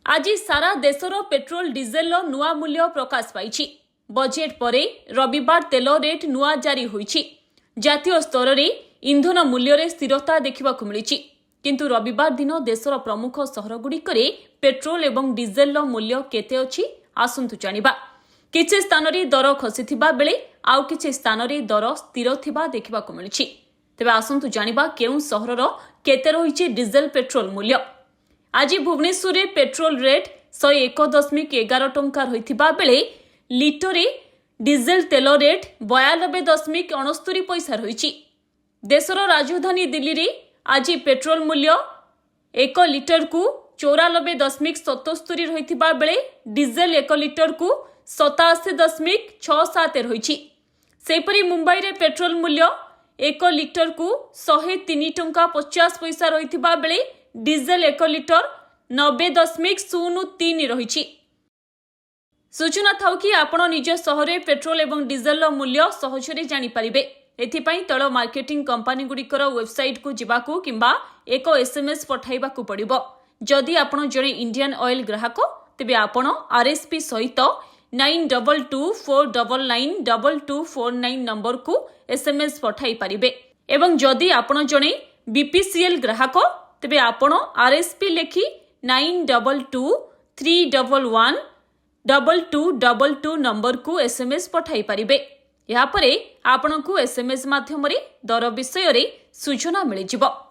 आज सारा देशर पेट्रोल डिजेल नुआ मूल्य प्रकाश पाई। बजेट पर रविवार तेल रेट नुआ जारी होईछि। जातीय स्तर में इंधन मूल्य रे स्थिरता देखा मिली, किंतु रविवार दिन देशर प्रमुख सहरगुड़िक पेट्रोल एवं डिजेल मूल्य केते अछि आसंतु जानिबा। किछि स्थान रे दर खसिथिबा बेले आउ किछि स्थान रे दर स्थिर थिबा देखा मिली। तेबे आसंतु जानिबा केउ सहरर केते रहिछि डिजेल पेट्रोल मूल्य। आज भुवनेश्वर में पेट्रोल रेट 101.11 टंका रहिथिबा बेले लिटरे डिजेल तेल रेट 92.69 पैसा रहिछि। देशर राजधानी दिल्ली रे आज पेट्रोल मूल्य 1 लिटर को 94.77 रहिथिबा बेले डिजेल 1 लिटर को 87.67 रहिछि। सेपरि मुंबई रे पेट्रोल मूल्य 1 लिटर को 103 टंका 50 पैसा रहिथिबा बेले डिजेल 1 लिटर 90.03 रहिछि। सूचना थाउ कि आपण निज सहर पेट्रोल एवं डिजेल मूल्य सहजरे जानि परिबे। एथिपाई तैल मार्केटिंग कंपनी गुड़िकर वेबसाइट को जिबाकू किंबा एक एसएमएस पठाइबाकू पड़िबो। जदि आपण जणे इंडियन ऑयल ग्राहक तेबे आपण आरएसपी सहित 9224992249 नंबर को एसएमएस पठाई परिबे। एवं जदि आपण जणे बीपीसीएल ग्राहक तेबे आपण आरएसपी लेखि 9223112222 नंबर को एसएमएस पठाई परिबे। या परे आपनकु एसएमएस माध्यम रे दर विषय रे सूचना मिल जिवो।